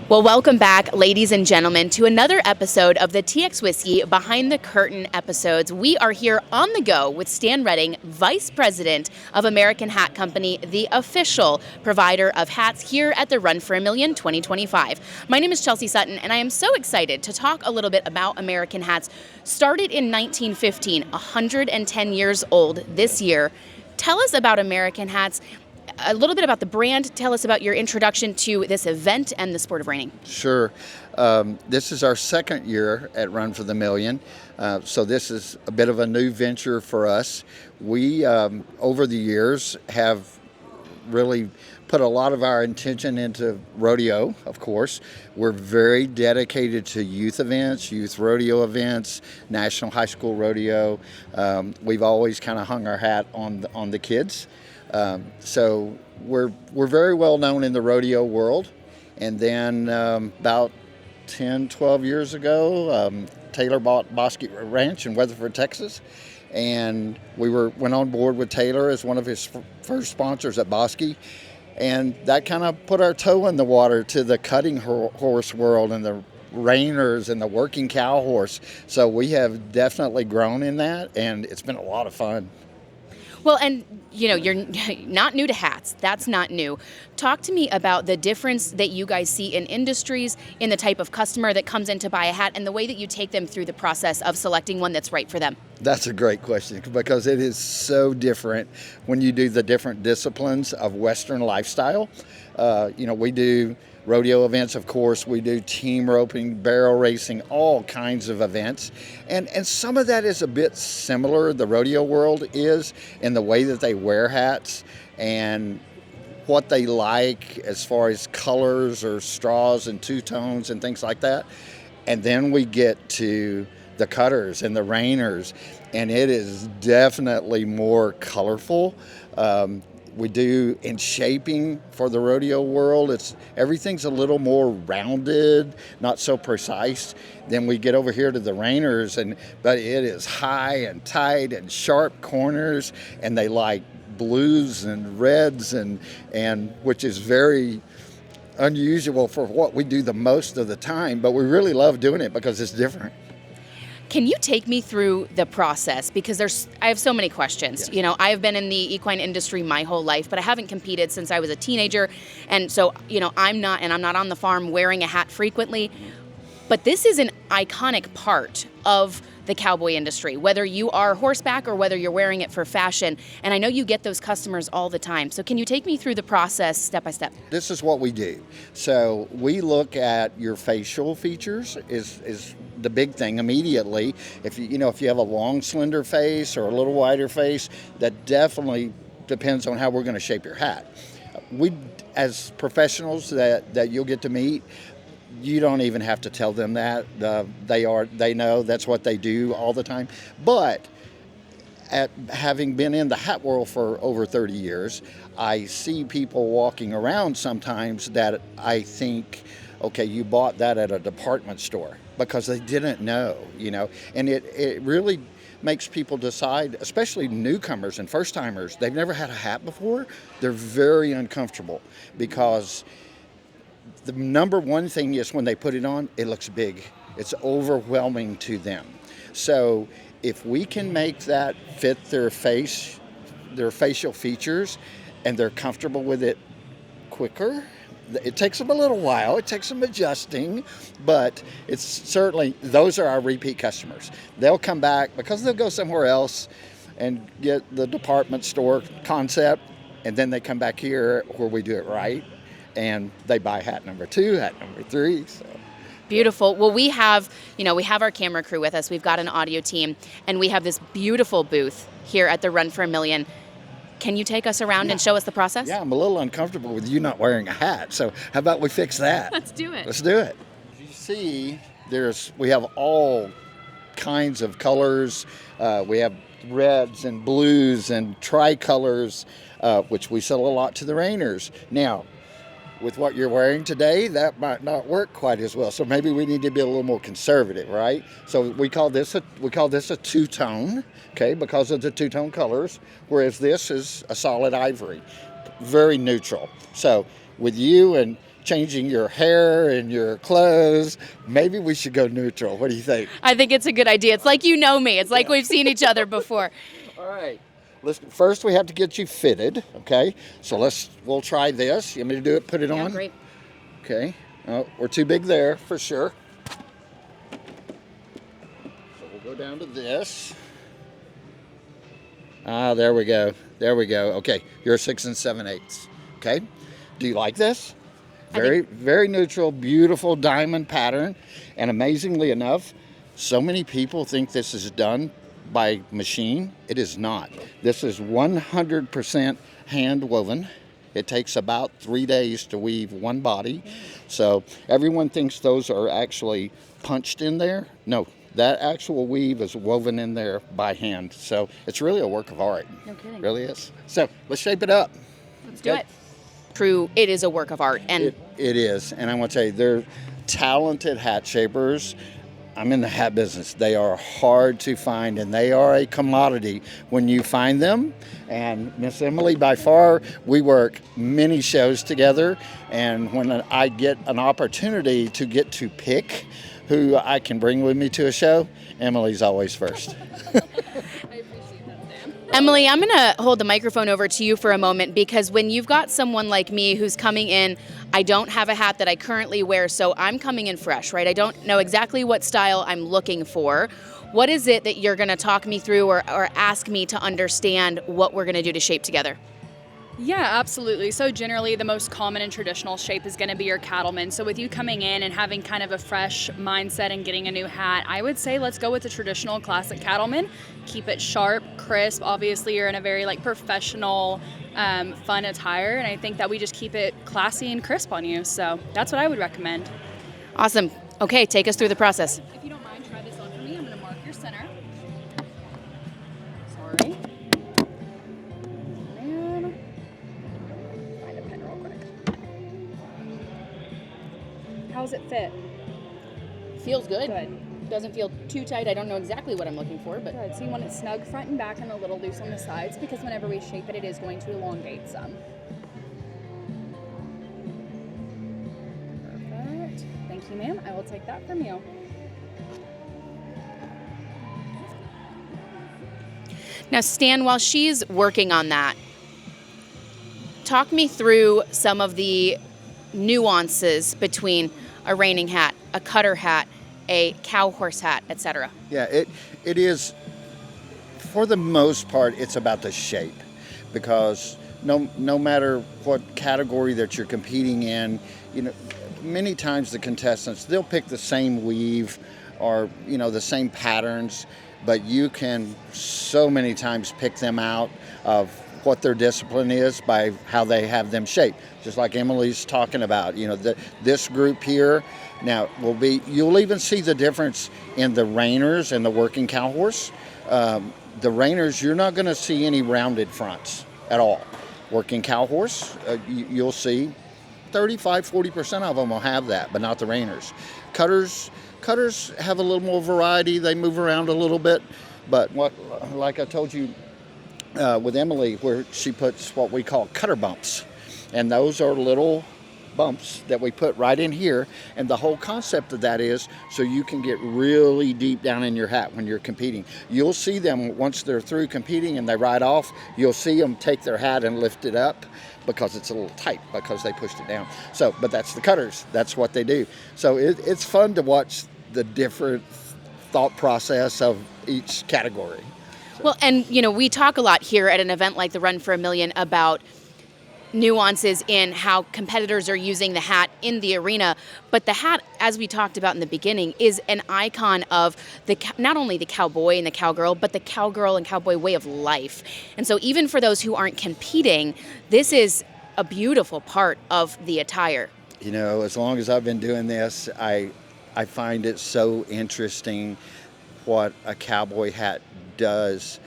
Well, welcome back, ladies and gentlemen, to another episode of the TX Whiskey Behind the Curtain episodes. We are here on the go with Stan Redding, Vice President of American Hat Company, the official provider of hats here at the Run for a Million 2025. My name is Chelsea Sutton, and I am so excited to talk a little bit about American Hats. Started in 1915, 110 years old this year. Tell us about American Hats, a little bit about the brand. Tell us about your introduction to this event and the sport of reining. Sure. This is our second year at Run for the Million, so this is a bit of a new venture for us. We, over the years, have really put a lot of our intention into rodeo, of course. We're very dedicated to youth events, youth rodeo events, National High School Rodeo. We've always kind of hung our hat on the kids. So we're very well known in the rodeo world. And then about 10, 12 years ago, Taylor bought Bosque Ranch in Weatherford, Texas. And we went on board with Taylor as one of his first sponsors at Bosque. And that kind of put our toe in the water to the cutting horse world and the reiners and the working cow horse. So we have definitely grown in that, and it's been a lot of fun. Well, and you're not new to hats. That's not new. Talk to me about the difference that you guys see in industries, in the type of customer that comes in to buy a hat, and the way that you take them through the process of selecting one that's right for them. That's a great question, because it is so different when you do the different disciplines of Western lifestyle. We do rodeo events, of course. We do team roping, barrel racing, all kinds of events. And some of that is a bit similar, the rodeo world is, in the way that they wear hats and what they like as far as colors or straws and two-tones and things like that. And then we get to the cutters and the reiners, and it is definitely more colorful. We do in shaping for the rodeo world. Everything's a little more rounded, not so precise. Then we get over here to the reiners, but it is high and tight and sharp corners, and they like blues and reds and which is very unusual for what we do the most of the time. But we really love doing it because it's different. Can you take me through the process? Because I have so many questions. Yes. I've been in the equine industry my whole life, but I haven't competed since I was a teenager. And so, I'm not on the farm wearing a hat frequently. But this is an iconic part of the cowboy industry, whether you are horseback or whether you're wearing it for fashion. And I know you get those customers all the time. So can you take me through the process step by step? This is what we do. So we look at your facial features is the big thing immediately. If you have a long, slender face or a little wider face, that definitely depends on how we're going to shape your hat. We, as professionals that you'll get to meet, you don't even have to tell them that. They know that's what they do all the time. But having been in the hat world for over 30 years, I see people walking around sometimes that I think, okay, you bought that at a department store, because they didn't know, and it really makes people decide, especially newcomers and first-timers. They've never had a hat before. They're very uncomfortable because the number one thing is when they put it on, it looks big. It's overwhelming to them. So if we can make that fit their face, their facial features, and they're comfortable with it quicker, it takes them a little while. It takes them adjusting, but it's certainly, those are our repeat customers. They'll come back because they'll go somewhere else and get the department store concept, and then they come back here where we do it right. And they buy hat number 2, hat number 3. So. Beautiful. Well, we have our camera crew with us. We've got an audio team, and we have this beautiful booth here at the Run for a Million. Can you take us around and show us the process? Yeah, I'm a little uncomfortable with you not wearing a hat. So how about we fix that? Let's do it. Let's do it. As you see, we have all kinds of colors. We have reds and blues and tricolors, which we sell a lot to the reiners. Now, with what you're wearing today, that might not work quite as well. So maybe we need to be a little more conservative, right? So we call this a two-tone, okay, because of the two-tone colors, whereas this is a solid ivory, very neutral. So with you and changing your hair and your clothes, maybe we should go neutral. What do you think? I think it's a good idea. It's like you know me. It's like we've seen each other before. All right. First, we have to get you fitted, okay? So we'll try this. You want me to do it? Put it on? Great. Okay. Oh, we're too big there for sure. So we'll go down to this. Ah, there we go. There we go. Okay, you're 6 7/8. Okay. Do you like this? Very neutral, beautiful diamond pattern. And amazingly enough, so many people think this is done by machine. It is not. This is 100% hand woven. It takes about 3 days to weave one body. So everyone thinks those are actually punched in there. No, that actual weave is woven in there by hand. So it's really a work of art. No kidding. It really is. So let's shape it up. Let's do it. True, it is a work of art. And it is. And I want to tell you, they're talented hat shapers. I'm in the hat business. They are hard to find, and they are a commodity when you find them. And Miss Emily, by far, we work many shows together. And when I get an opportunity to get to pick who I can bring with me to a show, Emily's always first. Emily, I'm going to hold the microphone over to you for a moment, because when you've got someone like me who's coming in, I don't have a hat that I currently wear, so I'm coming in fresh, right? I don't know exactly what style I'm looking for. What is it that you're going to talk me through or ask me to understand what we're going to do to shape together? Yeah, absolutely. So generally the most common and traditional shape is going to be your cattleman. So with you coming in and having kind of a fresh mindset and getting a new hat, I would say let's go with the traditional classic cattleman. Keep it sharp, crisp. Obviously you're in a very professional, fun attire, and I think that we just keep it classy and crisp on you. So that's what I would recommend. Awesome. Okay, take us through the process. If you don't mind, try this on for me. I'm going to mark your center. Sorry. How's it fit? Feels good. Good. Doesn't feel too tight. I don't know exactly what I'm looking for, but Good. So you want it snug front and back and a little loose on the sides, because whenever we shape it, it is going to elongate some. Perfect. Thank you, ma'am. I will take that from you. Now, Stan, while she's working on that, talk me through some of the nuances between a reining hat, a cutter hat, a cow horse hat, etc. Yeah, it is, for the most part, it's about the shape, because no matter what category that you're competing in, many times the contestants, they'll pick the same weave or, the same patterns, but you can so many times pick them out of what their discipline is by how they have them shaped. Just like Emily's talking about, this group here now you'll even see the difference in the reiners and the working cow horse. The reiners, you're not going to see any rounded fronts at all. Working cow horse, you'll see 35-40% of them will have that, but not the reiners. Cutters have a little more variety. They move around a little bit, but like I told you, with Emily, where she puts what we call cutter bumps, and those are little bumps that we put right in here, and the whole concept of that is so you can get really deep down in your hat when you're competing. You'll see them once they're through competing and they ride off, you'll see them take their hat and lift it up because it's a little tight because they pushed it down. So, but that's the cutters, that's what they do. So it's fun to watch the different thought process of each category. Well, and we talk a lot here at an event like the Run for a Million about nuances in how competitors are using the hat in the arena, but the hat, as we talked about in the beginning, is an icon of not only the cowboy and the cowgirl, but the cowgirl and cowboy way of life. And so even for those who aren't competing, this is a beautiful part of the attire. As long as I've been doing this, I find it so interesting what a cowboy hat does.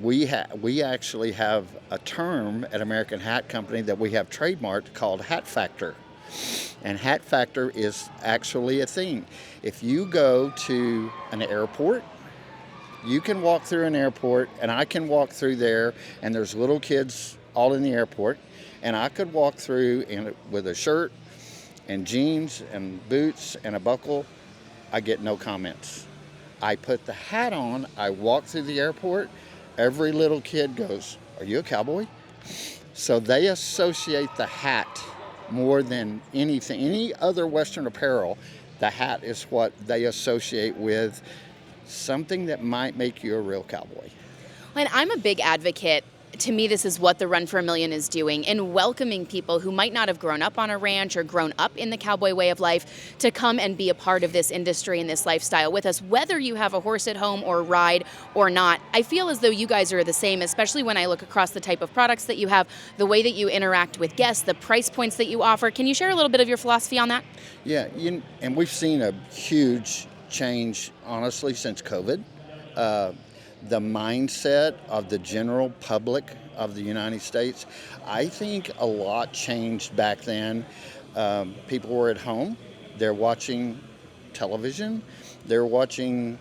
We actually have a term at American Hat Company that we have trademarked called hat factor. And hat factor is actually a thing. If you go to an airport, you can walk through an airport, and I can walk through there, and there's little kids all in the airport, and I could walk through with a shirt and jeans and boots and a buckle, I get no comments. I put the hat on, I walk through the airport, every little kid goes, "Are you a cowboy?" So they associate the hat more than anything, any other Western apparel. The hat is what they associate with something that might make you a real cowboy. And I'm a big advocate. To me, this is what the Run for a Million is doing, in welcoming people who might not have grown up on a ranch or grown up in the cowboy way of life to come and be a part of this industry and this lifestyle with us, whether you have a horse at home or ride or not. I feel as though you guys are the same, especially when I look across the type of products that you have, the way that you interact with guests, the price points that you offer. Can you share a little bit of your philosophy on that? Yeah, and we've seen a huge change, honestly, since COVID. The mindset of the general public of the United States, I think a lot changed back then. People were at home, they're watching television, they're watching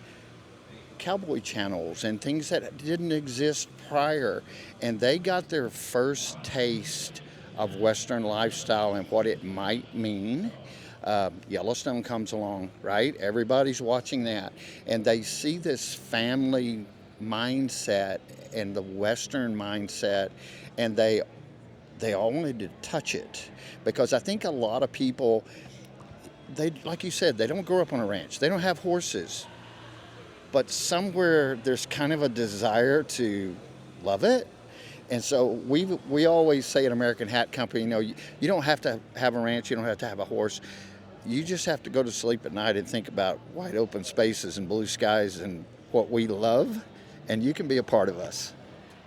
cowboy channels and things that didn't exist prior, and they got their first taste of Western lifestyle and what it might mean. Yellowstone comes along, right? Everybody's watching that, and they see this family mindset and the Western mindset, and they all wanted to touch it, because I think a lot of people, they, like you said, they don't grow up on a ranch, they don't have horses, but somewhere there's kind of a desire to love it. And so we always say at American Hat Company, you don't have to have a ranch, you don't have to have a horse. You just have to go to sleep at night and think about wide open spaces and blue skies and what we love, and you can be a part of us.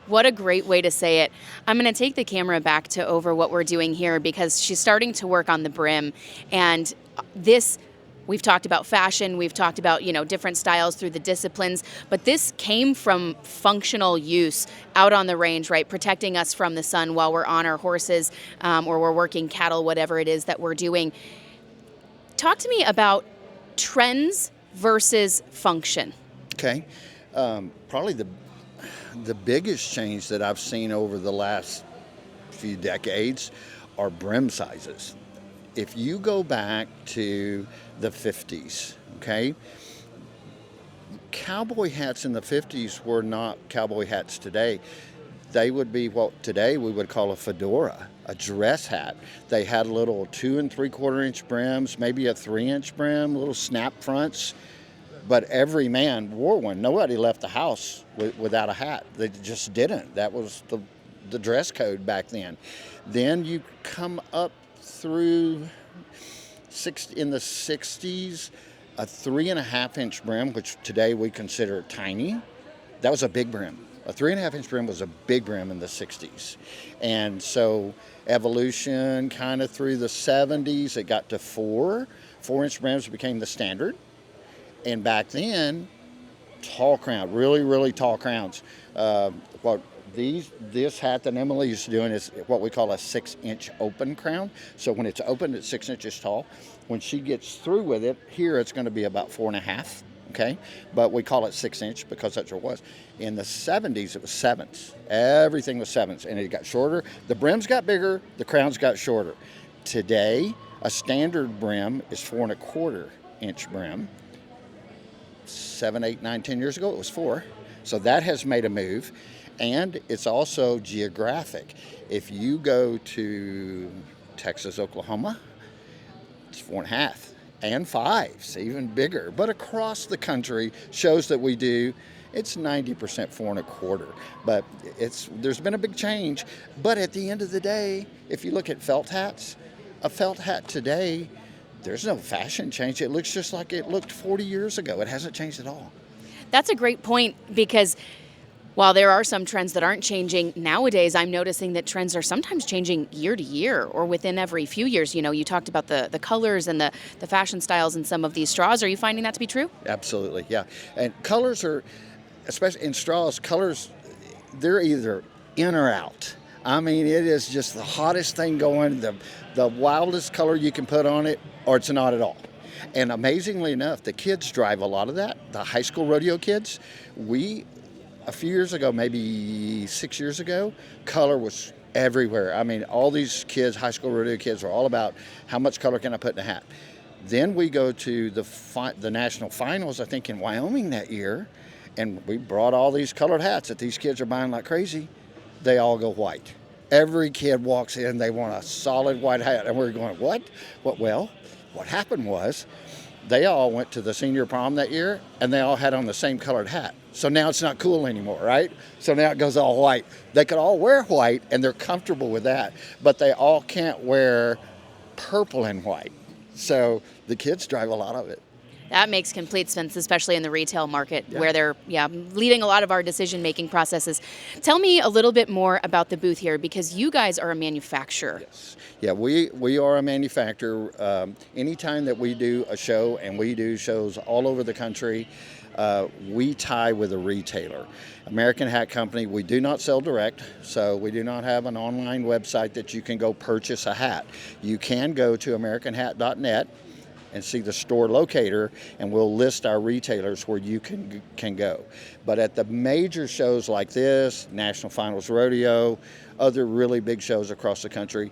What a great way to say it. I'm going to take the camera back to over what we're doing here, because she's starting to work on the brim. And this, we've talked about fashion, we've talked about, different styles through the disciplines, but this came from functional use out on the range, right? Protecting us from the sun while we're on our horses, or we're working cattle, whatever it is that we're doing. Talk to me about trends versus function. Okay. Probably the biggest change that I've seen over the last few decades are brim sizes. If you go back to the 50s, okay, cowboy hats in the 50s were not cowboy hats today. They would be what today we would call a fedora, a dress hat. They had little 2 3/4 inch brims, maybe a 3-inch brim, little snap fronts. But every man wore one. Nobody left the house without a hat. They just didn't. That was the dress code back then. Then you come up through in the 60s, a 3.5-inch brim, which today we consider tiny. That was a big brim. A 3.5-inch brim was a big brim in the 60s. And so evolution kind of through the 70s, it got to 4-inch brims became the standard. And back then, tall crown, really, really tall crowns. This hat that Emily is doing is what we call a 6-inch open crown. So when it's open, it's 6 inches tall. When she gets through with it, here it's going to be about 4.5. Okay, but we call it 6-inch because that's what it was. In the 70s, it was 7s. Everything was 7s, and it got shorter. The brims got bigger, the crowns got shorter. Today, a standard brim is 4.25-inch brim. 7, 8, 9, 10 years ago, it was 4. So that has made a move, and it's also geographic. If you go to Texas, Oklahoma, it's 4.5. And 5s, even bigger. But across the country shows that we do, it's 90% 4.25. But there's been a big change. But at the end of the day, if you look at felt hats, a felt hat today, there's no fashion change. It looks just like it looked 40 years ago. It hasn't changed at all. That's a great point, because while there are some trends that aren't changing nowadays, I'm noticing that trends are sometimes changing year to year or within every few years. You talked about the colors and the fashion styles in some of these straws. Are you finding that to be true? Absolutely, yeah. And colors are, especially in straws, colors, they're either in or out. I mean, it is just the hottest thing going, the wildest color you can put on it, or it's not at all. And amazingly enough, the kids drive a lot of that. The high school rodeo kids, a few years ago, maybe 6 years ago, color was everywhere. I mean, all these kids, high school rodeo kids, are all about how much color can I put in a hat. Then we go to the national finals, I think, in Wyoming that year, and we brought all these colored hats that these kids are buying like crazy. They all go white. Every kid walks in, they want a solid white hat, and we're going, what? Well, what happened was they all went to the senior prom that year, and they all had on the same colored hat. So now it's not cool anymore, right? So now it goes all white. They could all wear white, and they're comfortable with that, but they all can't wear purple and white. So the kids drive a lot of it. That makes complete sense, especially in the retail market where they're leading a lot of our decision-making processes. Tell me a little bit more about the booth here, because you guys are a manufacturer. Yes. Yeah, we are a manufacturer. Anytime that we do a show, and we do shows all over the country, we tie with a retailer. American Hat Company, we do not sell direct, so we do not have an online website that you can go purchase a hat. You can go to AmericanHat.net and see the store locator, and we'll list our retailers where you can go. But at the major shows like this, National Finals Rodeo, other really big shows across the country,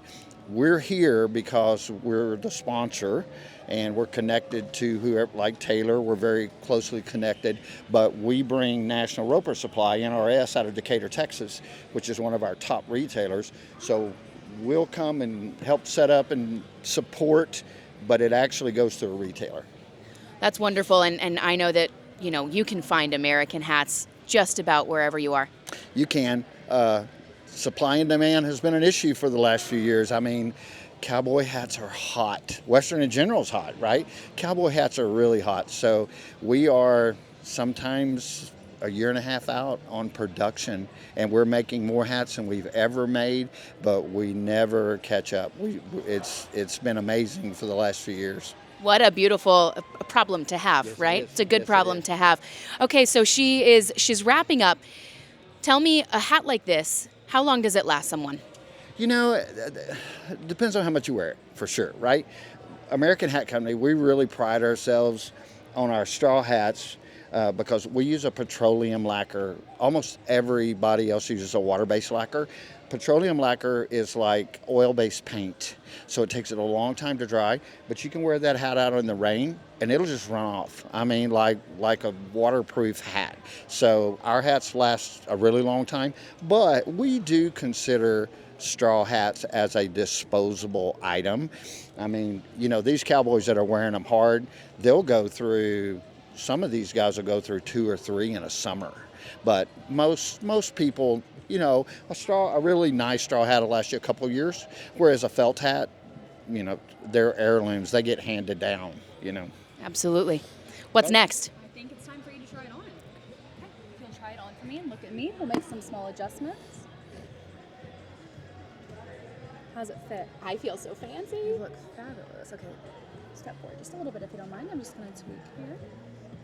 we're here because we're the sponsor, and we're connected to whoever, like Taylor, we're very closely connected, but we bring National Roper Supply, NRS, out of Decatur, Texas, which is one of our top retailers. So we'll come and help set up and support, but it actually goes to a retailer. That's wonderful, and I know that you can find American hats just about wherever you are. You can. Supply and demand has been an issue for the last few years. I mean, cowboy hats are hot. Western in general is hot, right? Cowboy hats are really hot. So we are sometimes a year and a half out on production, and we're making more hats than we've ever made, but we never catch up. It's been amazing for the last few years. What a beautiful problem to have, Yes, right? it is. It's a good Yes, it problem is. to have. Okay, so she's wrapping up. Tell me, a hat like this, how long does it last someone? It depends on how much you wear it, for sure, right? American Hat Company, we really pride ourselves on our straw hats because we use a petroleum lacquer. Almost everybody else uses a water-based lacquer. Petroleum lacquer is like oil-based paint, so it takes it a long time to dry, but you can wear that hat out in the rain and it'll just run off. I mean, like a waterproof hat. So our hats last a really long time, but we do consider straw hats as a disposable item. I mean, these cowboys that are wearing them hard, some of these guys will go through 2 or 3 in a summer. But most people, a really nice straw hat will last you a couple of years, whereas a felt hat, they're heirlooms. They get handed down, Absolutely. What's next? I think it's time for you to try it on. Okay, if you'll try it on for me and look at me, we'll make some small adjustments. How's it fit? I feel so fancy. You look fabulous. Okay, step forward just a little bit if you don't mind. I'm just going to tweak here.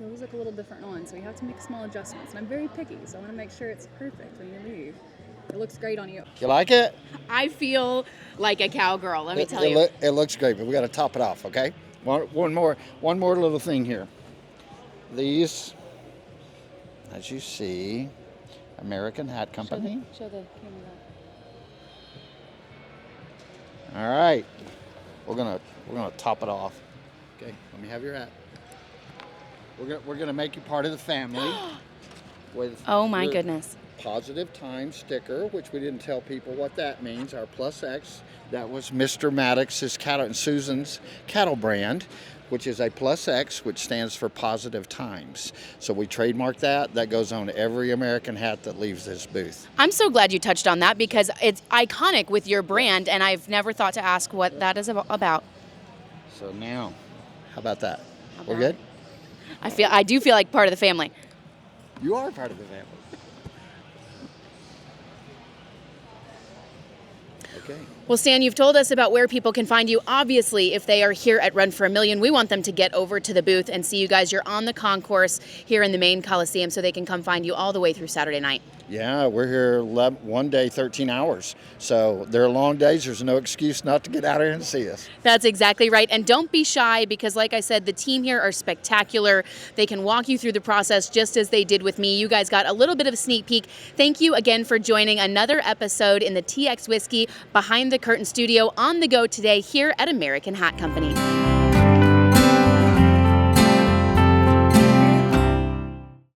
You always look a little different on, so you have to make small adjustments. And I'm very picky, so I want to make sure it's perfect when you leave. It looks great on you. You like it? I feel like a cowgirl, let me tell you. It looks great, but we got to top it off, okay? One more little thing here. These, as you see, American Hat Company. Show the camera that. All right, we're gonna top it off. Okay, let me have your hat. We're gonna make you part of the family with Oh my your goodness. Positive Time sticker, which we didn't tell people what that means. Our Plus X, that was Mr. Maddox's cattle and Susan's cattle brand, which is a Plus X, which stands for Positive Times. So we trademark that. That goes on every American hat that leaves this booth. I'm so glad you touched on that because it's iconic with your brand, and I've never thought to ask what that is about. So now, how about that? How We're about good? I do feel like part of the family. You are part of the family. Okay. Well, Stan, you've told us about where people can find you. Obviously, if they are here at Run for a Million, we want them to get over to the booth and see you guys. You're on the concourse here in the main Coliseum, so they can come find you all the way through Saturday night. Yeah, we're here one day, 13 hours. So they're long days. There's no excuse not to get out here and see us. That's exactly right. And don't be shy because, like I said, the team here are spectacular. They can walk you through the process just as they did with me. You guys got a little bit of a sneak peek. Thank you again for joining another episode in the TX Whiskey Behind the Curtain studio on the go today here at American Hat Company.